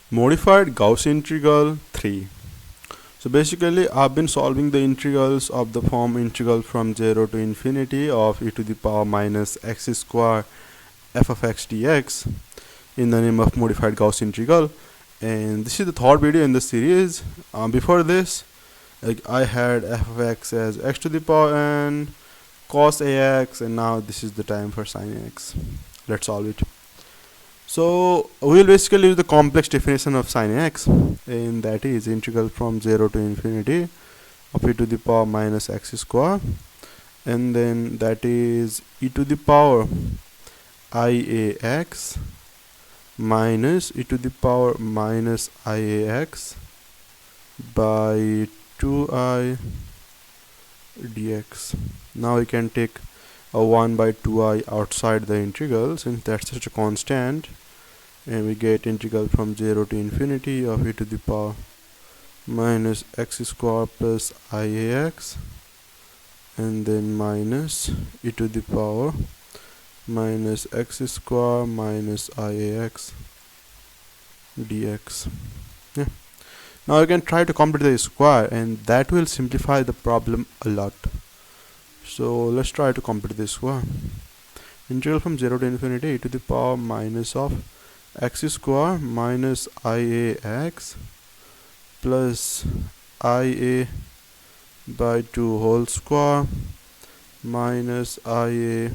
Modified Gaussian integral 3. So basically I've been solving the integrals of the form integral from 0 to infinity of e to the power minus x square f of x dx in the name of modified Gaussian integral, and this is the third video in the series. Before this, I had f of x as x to the power n cos ax, and now this is the time for sin ax. Let's solve it. So we will basically use the complex definition of sin x, and that is integral from 0 to infinity of e to the power minus x square, and then that is e to the power iax minus e to the power minus iax by 2i dx. Now we can take a 1 by 2i outside the integral, since that's such a constant, and we get integral from 0 to infinity of e to the power minus x square plus iax, and then minus e to the power minus x square minus iax dx. Yeah. Now you can try to complete the square, and that will simplify the problem a lot. So let's try to complete the square. Integral from 0 to infinity e to the power minus of x square minus iax plus ia by 2 whole square minus ia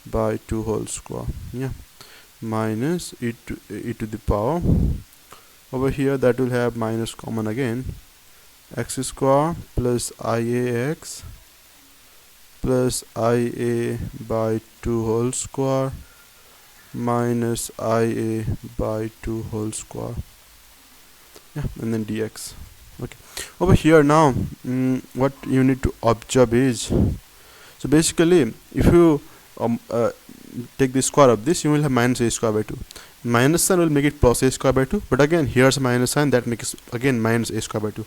by 2 whole square. Yeah, minus e to the power, over here that will have minus common again, x square plus iax plus ia by 2 whole square minus ia by 2 whole square. Yeah, and then dx. Okay, over here now what you need to observe is, so basically if you take the square of this, you will have minus a square by 2. Minus sign will make it plus a square by 2, but again here's a minus sign that makes again minus a square by 2.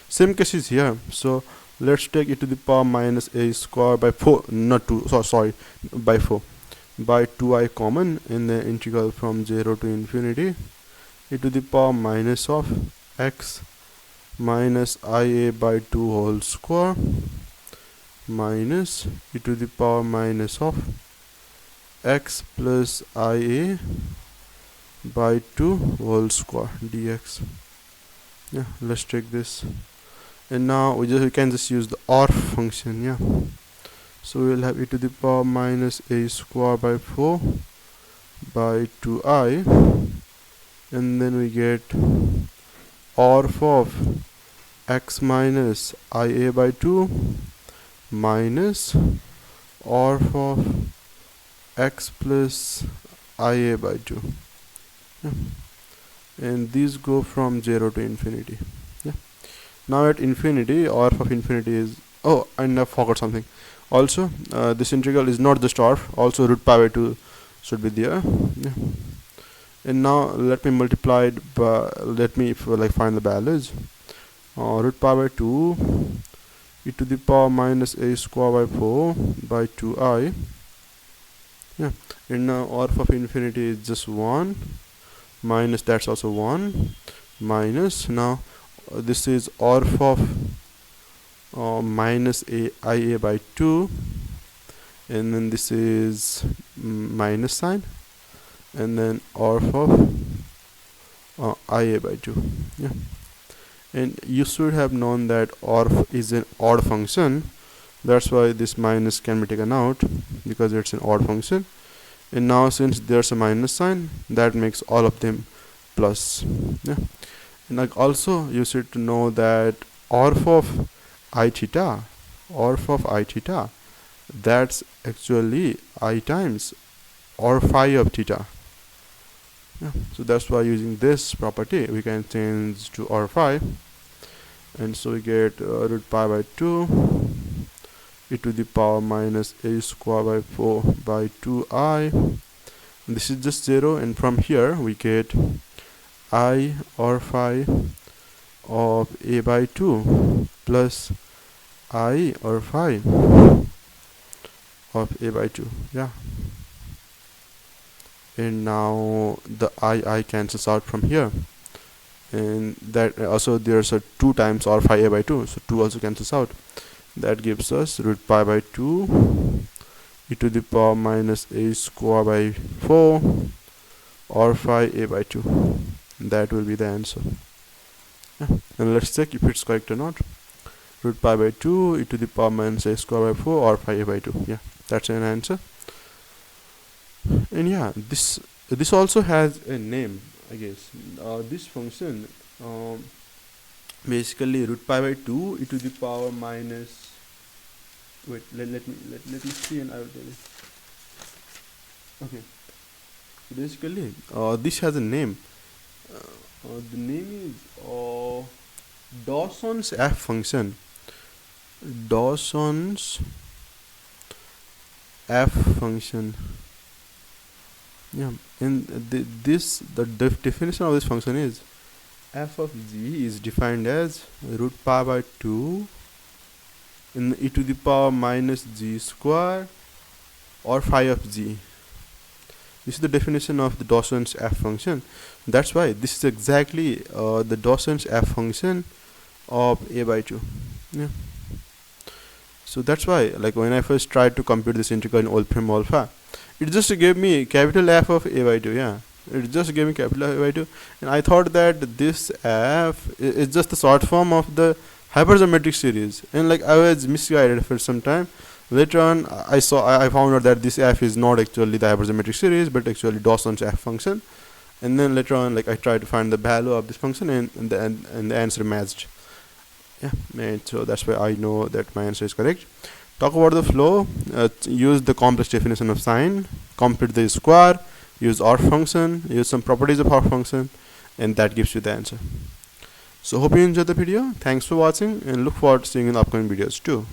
Same case is here. So let's take e to the power minus a square by 4, not 2, sorry, by 4, by 2i common in the integral from 0 to infinity e to the power minus of x minus ia by 2 whole square minus e to the power minus of x plus ia by 2 whole square dx. Yeah, let's take this, and now we can just use the OR function. Yeah, so we will have e to the power minus a square by 4 by 2i, and then we get OR of x minus ia by 2 minus OR of x plus ia by 2. Yeah. And these go from 0 to infinity. Yeah. Now at infinity, OR of infinity is, oh, and I forgot something. Also, this integral is not just OR, also root pi by 2 should be there. Yeah. And now let me multiply it by, let me find the values. Root pi by 2 e to the power minus a square by 4 by 2i. Yeah, and now OR of infinity is just 1 minus, that's also 1 minus, now this is OR of minus ia by 2, and then this is minus sign, and then OR of ia by 2. Yeah, and you should have known that OR is an odd function. That's why this minus can be taken out, because it's an odd function. And now since there's a minus sign, that makes all of them plus. Yeah, and like also you should know that OR of I theta, that's actually I times OR phi of theta. Yeah, so that's why using this property we can change to OR phi, and so we get root pi by 2 e to the power minus a square by 4 by 2i. This is just 0, and from here we get I OR phi of a by 2 plus I OR phi of a by 2. Yeah, and now the I cancels out from here, and that also there's a 2 times or phi a by 2, so 2 also cancels out. That gives us root pi by 2 e to the power minus a square by 4 or phi a by 2. That will be the answer. Yeah. And let's check if it's correct or not. Root pi by 2 e to the power minus a square by 4 or phi a by 2. Yeah, that's an answer. And yeah, this also has a name, I guess. This function basically root pi by 2 e to the power minus, wait, let me see and I will tell you. Okay, so basically this has a name. The name is Dawson's f function. Dawson's f function. Yeah, and the definition of this function is f of g is defined as root pi by 2 in e to the power minus g square or phi of g. This is the definition of the Dawson's f function. That's why this is exactly the Dawson's f function of a by 2. Yeah. So that's why, like, when I first tried to compute this integral in Wolfram alpha, it just gave me capital F of a by 2. Yeah, it just gave me capital F a by 2, and I thought that this f is just the short form of the hypergeometric series, and like I was misguided for some time. Later on, I found out that this f is not actually the hypergeometric series, but actually Dawson's f function. And then later on, like, I tried to find the value of this function, and the answer matched. Yeah, and so that's why I know that my answer is correct. Talk about the flow. Use the complex definition of sine, compute the square, use R function, use some properties of R function, and that gives you the answer. So hope you enjoyed the video. Thanks for watching, and look forward to seeing you in upcoming videos too.